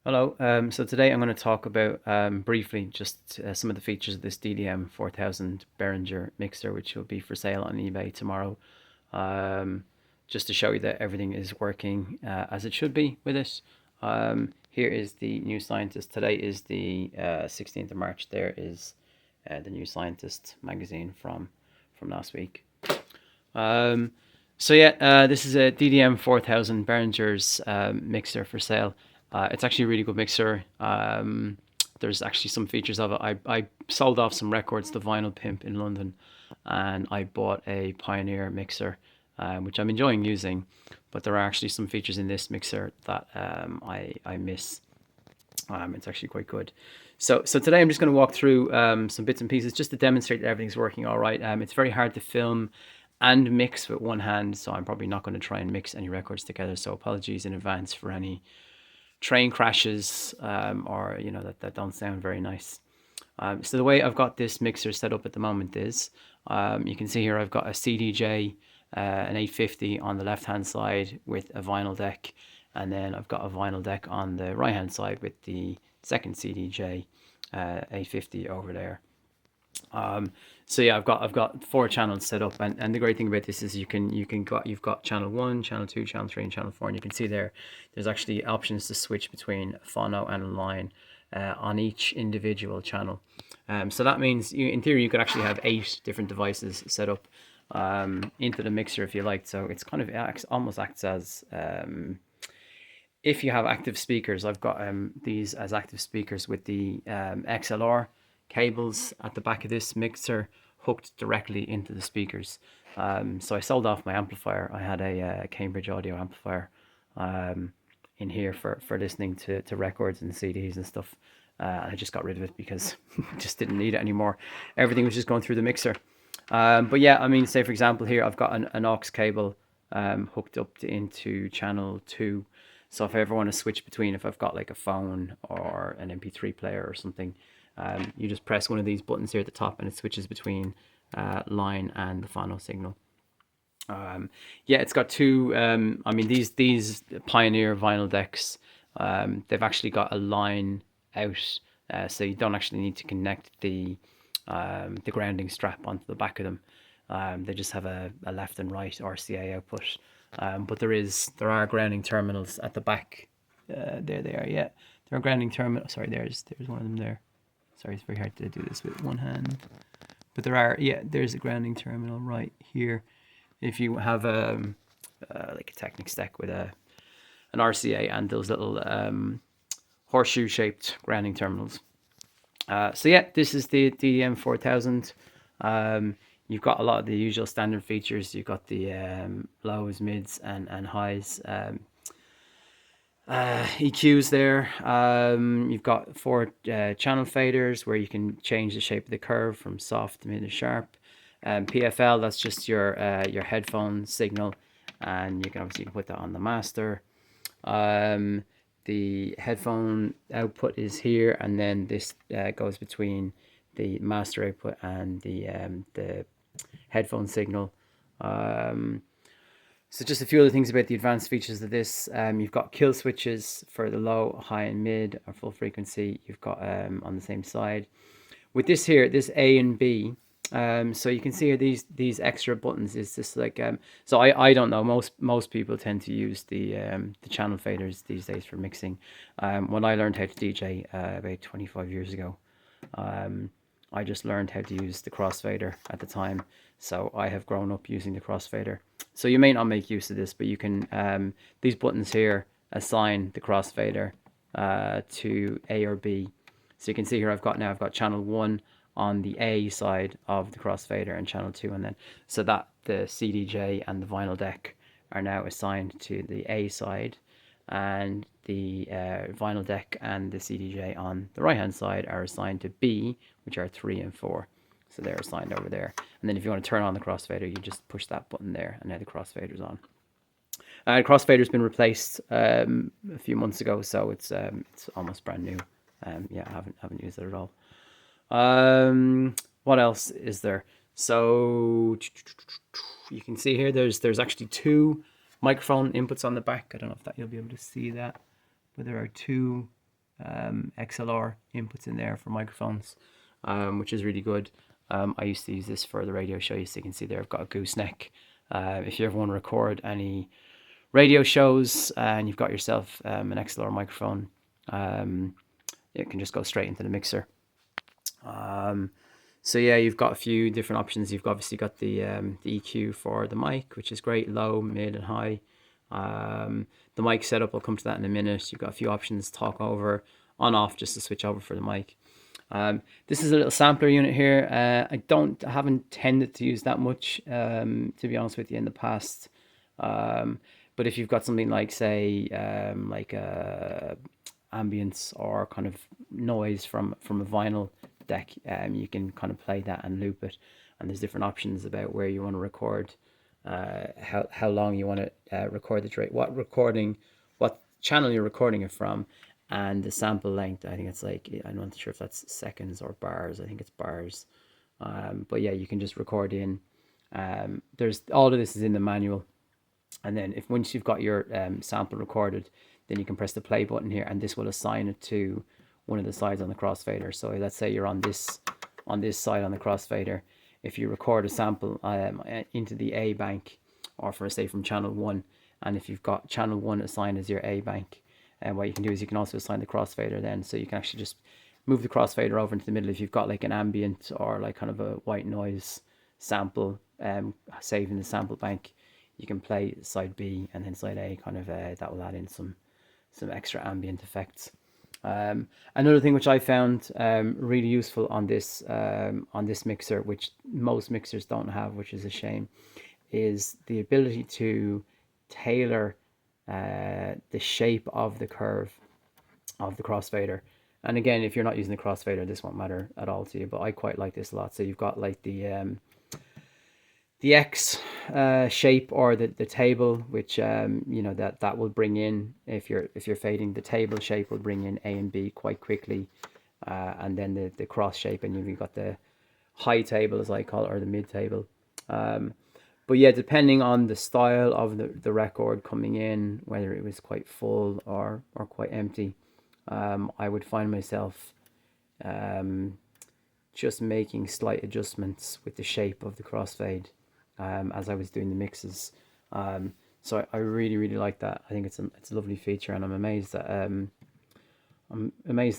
Hello. So today I'm going to talk about briefly just some of the features of this DDM4000 Behringer mixer, which will be for sale on eBay tomorrow. Um, just to show you that everything is working as it should be with it. Here is the New Scientist. Today is the 16th of March. There is the New Scientist magazine from last week. Um, this is a DDM4000 Behringer's mixer for sale. It's actually a really good mixer. There's actually some features of it. I sold off some records to Vinyl Pimp in London, and I bought a Pioneer mixer, which I'm enjoying using. But there are actually some features in this mixer that I miss. It's actually quite good. So today I'm just going to walk through some bits and pieces just to demonstrate that everything's working all right. It's very hard to film and mix with one hand, so I'm probably not going to try and mix any records together. So apologies in advance for any train crashes or that don't sound very nice. So the way I've got this mixer set up at the moment is you can see here I've got a CDJ, an 850 on the left hand side with a vinyl deck, and then I've got a vinyl deck on the right hand side with the second CDJ 850 over there. I've got four channels set up, and the great thing about this is you've got channel 1, channel 2, channel 3, and channel 4, and you can see there's actually options to switch between phono and a line on each individual channel. So that means in theory you could actually have 8 different devices set up into the mixer if you like. So it's kind of almost acts as if you have active speakers. I've got these as active speakers with the XLR cables at the back of this mixer hooked directly into the speakers. So I sold off my amplifier. I had a Cambridge audio amplifier in here for listening to records and CDs and stuff. I just got rid of it because I just didn't need it anymore. Everything was just going through the mixer. But yeah, I mean, say for example here, I've got an aux cable hooked up into channel 2. So if I ever want to switch between, if I've got like a phone or an MP3 player or something, you just press one of these buttons here at the top and it switches between line and the phono signal. It's got two, I mean, these Pioneer vinyl decks, they've actually got a line out, so you don't actually need to connect the grounding strap onto the back of them. They just have a left and right RCA output. But there are grounding terminals at the back. There they are. Yeah, there are grounding terminals. Sorry, there's one of them there. Sorry, it's very hard to do this with one hand. But there's a grounding terminal right here. If you have like a Technics deck with an RCA and those little horseshoe shaped grounding terminals. This is the DDM4000. You've got a lot of the usual standard features. You've got the lows, mids, and highs. EQs there. You've got 4 channel faders where you can change the shape of the curve from soft, mid, and sharp. PFL, that's just your headphone signal, and you can obviously put that on the master. The headphone output is here, and then this goes between the master output and the headphone signal. So just a few other things about the advanced features of this. You've got kill switches for the low, high, and mid, or full frequency. You've got on the same side. With this here, this A and B, so you can see here these extra buttons is just like so I don't know, most people tend to use the channel faders these days for mixing. When I learned how to DJ about 25 years ago, I just learned how to use the crossfader at the time, so I have grown up using the crossfader. So you may not make use of this, but you can these buttons here assign the crossfader to A or B. So you can see here I've got channel 1 on the A side of the crossfader and channel 2, and then so that the CDJ and the vinyl deck are now assigned to the A side, and the vinyl deck and the CDJ on the right hand side are assigned to B, which are 3 and 4. So they're assigned over there. And then if you want to turn on the crossfader, you just push that button there, and now the crossfader's on. The crossfader's been replaced a few months ago, so it's almost brand new. I haven't used it at all. What else is there? So you can see here there's actually 2 microphone inputs on the back. I don't know if that you'll be able to see that, but there are 2 XLR inputs in there for microphones, which is really good. I used to use this for the radio show. So you can see there I've got a gooseneck. If you ever want to record any radio shows and you've got yourself an XLR microphone, it can just go straight into the mixer. So yeah, you've got a few different options. You've obviously got the EQ for the mic, which is great, low, mid, and high. The mic setup, I'll come to that in a minute. You've got a few options, talk over, on, off, just to switch over for the mic. This is a little sampler unit here. I haven't tended to use that much, to be honest with you, in the past. But if you've got something like, say, ambience or kind of noise from a vinyl deck, you can kind of play that and loop it. And there's different options about where you want to record, how long you want to record the track, what channel you're recording it from, and the sample length. I think it's like, I'm not sure if that's seconds or bars. I think it's bars. But yeah, you can just record in. There's all of this is in the manual. And then once you've got your sample recorded, then you can press the play button here, and this will assign it to one of the sides on the crossfader. So let's say you're on this side on the crossfader. If you record a sample into the A bank, or for say from channel 1, and if you've got channel 1 assigned as your A bank, and what you can do is you can also assign the crossfader then, so you can actually just move the crossfader over into the middle. If you've got like an ambient or like kind of a white noise sample saved in the sample bank, you can play side B, and then side A kind of that will add in some extra ambient effects. Another thing which I found really useful on this mixer, which most mixers don't have, which is a shame, is the ability to tailor the shape of the curve of the crossfader. And again, if you're not using the crossfader, this won't matter at all to you, but I quite like this a lot. So you've got like the X shape, or the table, which you know, that will bring in, if you're fading, the table shape will bring in A and B quite quickly, and then the cross shape, and you've got the high table, as I call it, or the mid table. But yeah, depending on the style of the record coming in, whether it was quite full or quite empty, I would find myself just making slight adjustments with the shape of the crossfade as I was doing the mixes. So I really like that. I think it's a lovely feature, and I'm amazed that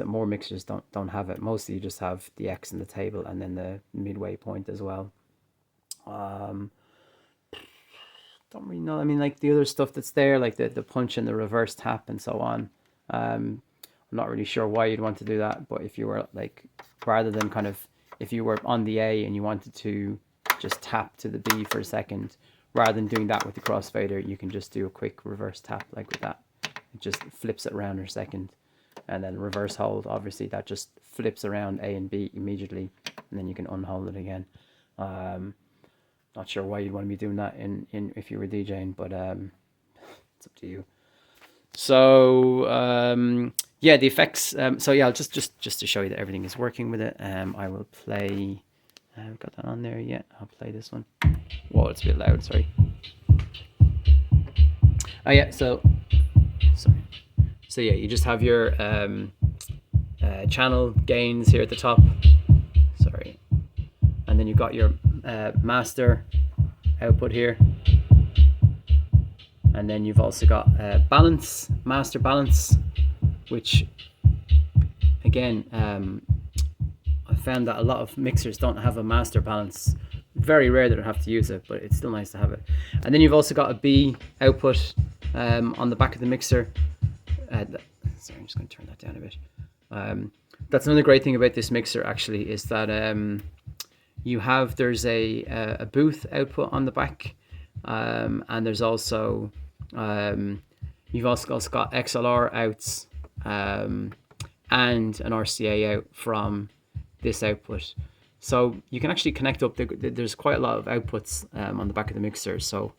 more mixers don't have it. Mostly you just have the X in the table, and then the midway point as well. Don't really know. I mean, like the other stuff that's there, like the punch and the reverse tap and so on. I'm not really sure why you'd want to do that, but if you were like, rather than kind of, if you were on the A and you wanted to just tap to the B for a second, rather than doing that with the crossfader, you can just do a quick reverse tap like with that. It just flips it around in a second, and then reverse hold, obviously that just flips around A and B immediately, and then you can unhold it again. Not sure why you'd want to be doing that in if you were DJing, but it's up to you. So yeah, the effects. So yeah, I'll just to show you that everything is working with it. I will play. I've got that on there. Yeah, I'll play this one. Whoa, it's a bit loud. Sorry. Oh yeah. So yeah, you just have your channel gains here at the top. Sorry, and then you've got your master output here, and then you've also got balance, master balance, which again, I found that a lot of mixers don't have a master balance. Very rare that I have to use it, but it's still nice to have it. And then you've also got a B output on the back of the mixer. Sorry, I'm just going to turn that down a bit. That's another great thing about this mixer, actually, is that there's a booth output on the back, and there's also you've also got XLR outs and an RCA out from this output, so you can actually connect up there's quite a lot of outputs on the back of the mixer, so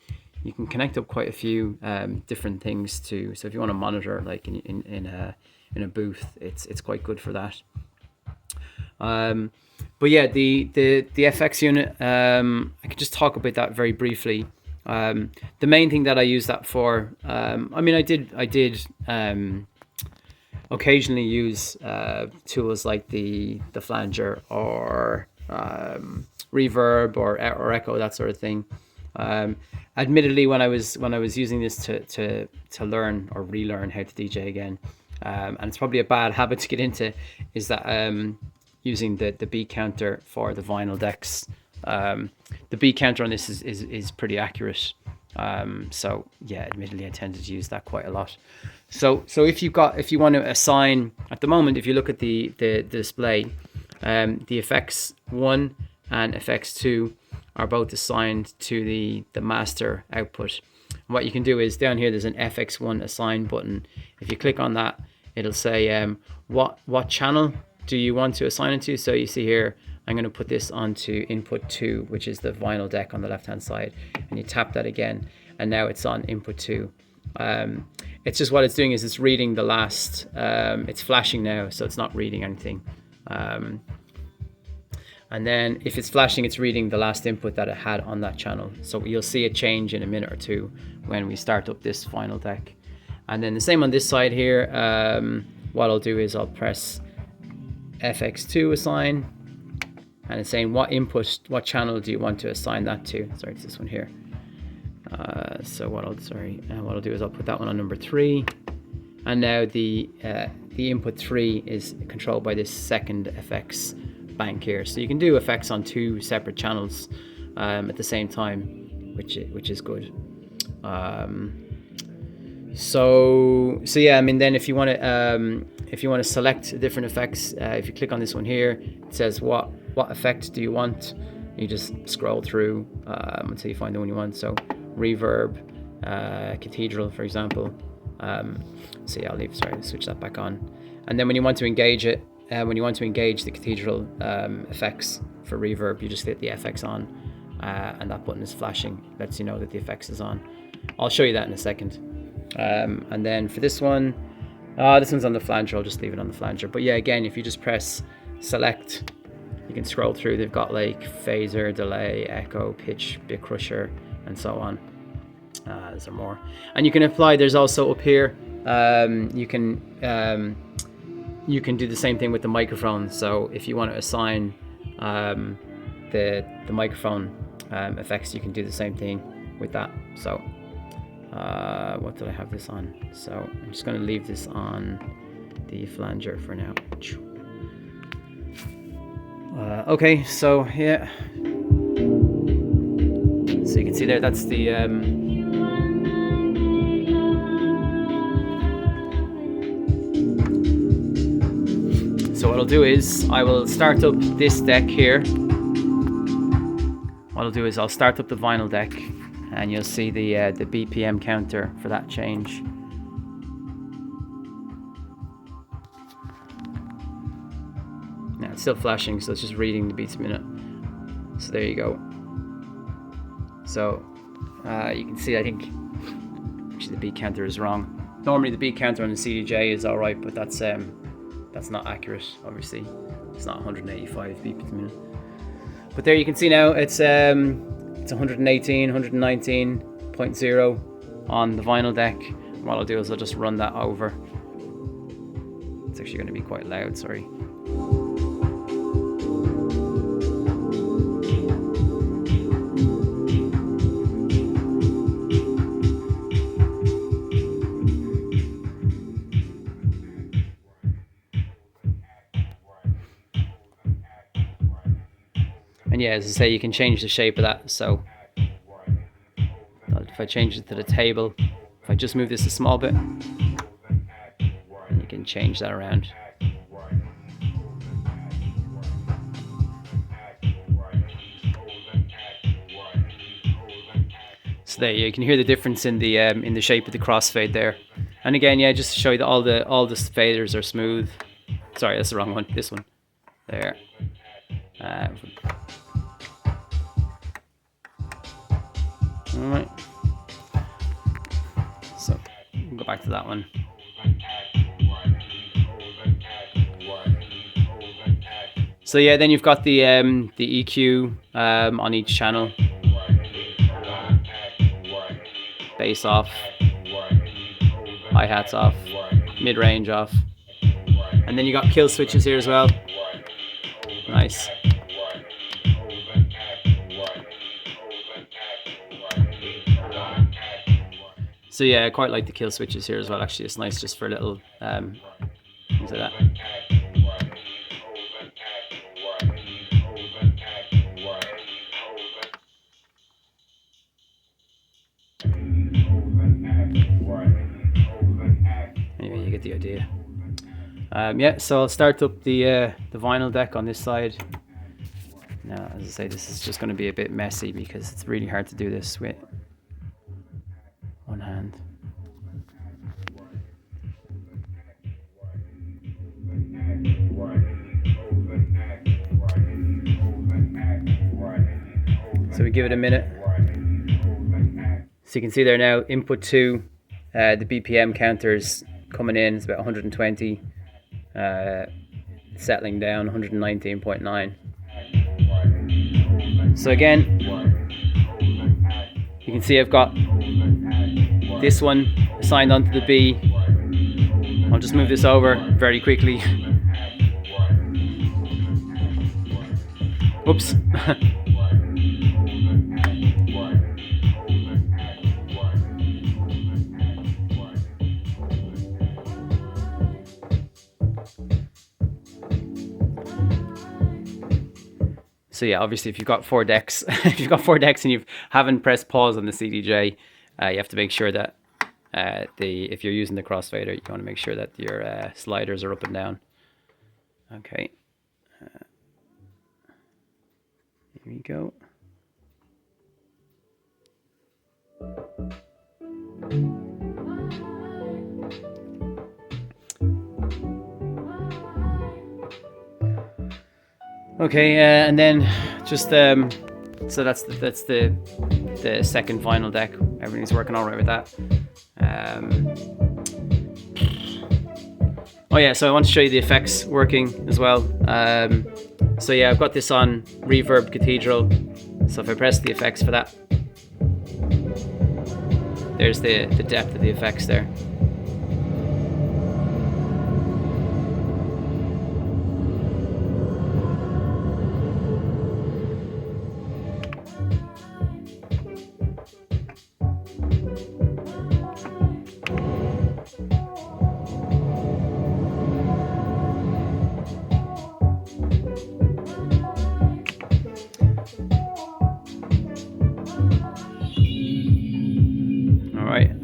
you can connect up quite a few different things too. So if you want to monitor like in a booth, it's quite good for that. But yeah, the FX unit, I could just talk about that very briefly. The main thing that I use that for, I mean, I did occasionally use tools like the flanger or reverb or echo, that sort of thing. Admittedly, when I was using this to learn or relearn how to DJ again, and it's probably a bad habit to get into, is that using the beat counter for the vinyl decks. The beat counter on this is pretty accurate. So yeah, admittedly, I tended to use that quite a lot. So if you want to assign at the moment, if you look at the display, the effects 1 and effects 2 are both assigned to the master output. And what you can do is down here there's an FX1 assign button. If you click on that, it'll say what channel do you want to assign it to. So you see here, I'm going to put this onto input 2, which is the vinyl deck on the left hand side, and you tap that again, and now it's on input 2. It's just what it's doing is it's reading the last, it's flashing now, so it's not reading anything. And then if it's flashing, it's reading the last input that it had on that channel. So you'll see a change in a minute or two when we start up this vinyl deck. And then the same on this side here. What I'll do is I'll press FX2 assign, and it's saying what input, what channel do you want to assign that to. Sorry, it's this one here. So what I'll do is I'll put that one on number 3, and now the input 3 is controlled by this second effects bank here. So you can do effects on 2 separate channels at the same time, which is good. So yeah, I mean, then if you want to select different effects, if you click on this one here, it says what effect do you want. You just scroll through until you find the one you want. So reverb, cathedral, for example. So yeah, I'll switch that back on. And then when you want to engage it, when you want to engage the cathedral effects for reverb, you just hit the FX on, and that button is flashing, lets you know that the effects is on. I'll show you that in a second. And then for this one, this one's on the flanger. I'll just leave it on the flanger. But yeah, again, if you just press select, you can scroll through. They've got like phaser, delay, echo, pitch, bit crusher, and so on. There's more, and you can apply. There's also up here. You can do the same thing with the microphone. So if you want to assign the microphone effects, you can do the same thing with that. So what did I have this on? So I'm just going to leave this on the flanger for now. Okay, so yeah, so you can see there, that's the so what I'll do is I will start up this deck here. What I'll do is I'll start up the vinyl deck, and you'll see the BPM counter for that change. Now it's still flashing, so it's just reading the beats a minute. So there you go. So you can see, I think actually the beat counter is wrong. Normally the beat counter on the CDJ is all right, but that's not accurate. Obviously, it's not 185 beats per minute. But there you can see now it's 118, 119.0 on the vinyl deck. What I'll do is I'll just run that over. It's actually going to be quite loud, sorry. And yeah, as I say, you can change the shape of that. So if I change it to the table, if I just move this a small bit, and you can change that around. So there you can hear the difference in the shape of the crossfade there. And again, yeah, just to show you that all the faders are smooth. Sorry, that's the wrong one. This one there. All right. So we'll go back to that one. So yeah, then you've got the EQ on each channel. Bass off, hi-hats off, mid-range off, And then you got kill switches here as well. Nice. So yeah, I quite like the kill switches here as well. Actually, it's nice just for little things like that. Anyway, you get the idea. Yeah, so I'll start up the vinyl deck on this side. Now, as I say, this is just going to be a bit messy because it's really hard to do this with one hand. So we give it a minute. So you can see there now, input 2, the BPM counters coming in, it's about 120, settling down 119.9. So again, you can see I've got this one assigned onto the B. I'll just move this over very quickly. Whoops. So yeah, obviously if you've got 4 decks, if you've got 4 decks and you haven't pressed pause on the CDJ, you have to make sure that if you're using the crossfader, you want to make sure that your sliders are up and down. Okay. Here we go. Okay, and then just so that's the second vinyl deck. Everything's working all right with that. Oh yeah, so I want to show you the effects working as well. So yeah, I've got this on Reverb Cathedral. So if I press the effects for that, there's the depth of the effects there.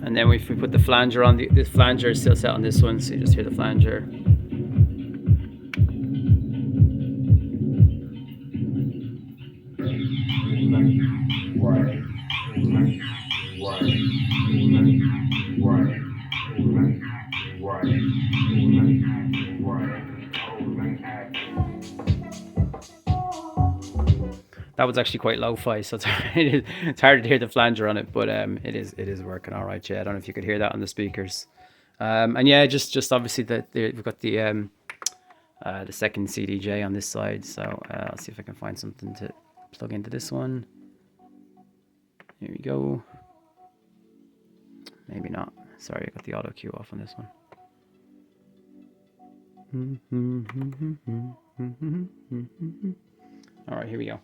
And then if we put the flanger on, the flanger is still set on this one, so you just hear the flanger. That was actually quite lo-fi, so it's hard to hear the flanger on it, but it is working all right. Yeah, I don't know if you could hear that on the speakers. And yeah, just obviously we've got the second CDJ on this side, so I'll see if I can find something to plug into this one. Here we go. Maybe not. Sorry, I got the auto cue off on this one. All right, here we go.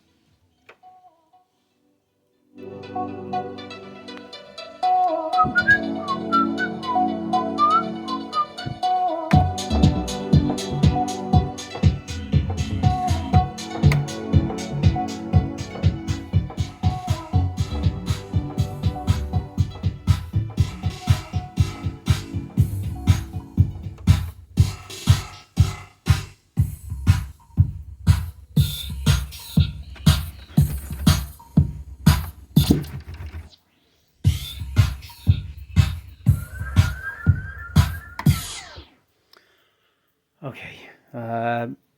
Okay,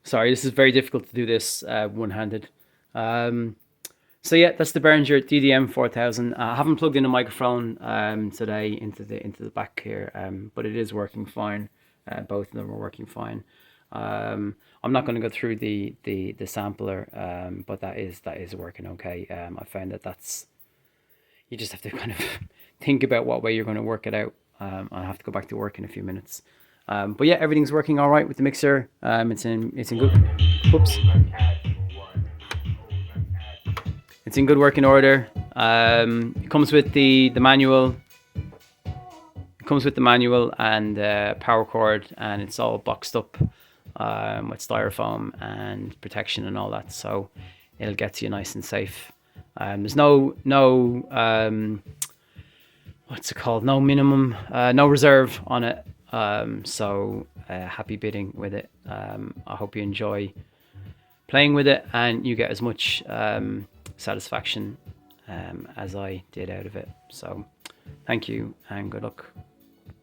sorry, this is very difficult to do this one-handed. So yeah, that's the Behringer DDM4000. I haven't plugged in a microphone today into the back here, but it is working fine. Both of them are working fine. I'm not going to go through the sampler, but that is working okay. I found that's you just have to kind of think about what way you're going to work it out. I'll have to go back to work in a few minutes. But yeah, everything's working all right with the mixer. It's in good. Oops. It's in good working order. It comes with the manual. It comes with the manual and power cord, and it's all boxed up with styrofoam and protection and all that. So it'll get to you nice and safe. There's no what's it called? No minimum, no reserve on it. So happy bidding with it. I hope you enjoy playing with it and you get as much satisfaction as I did out of it. So thank you and good luck.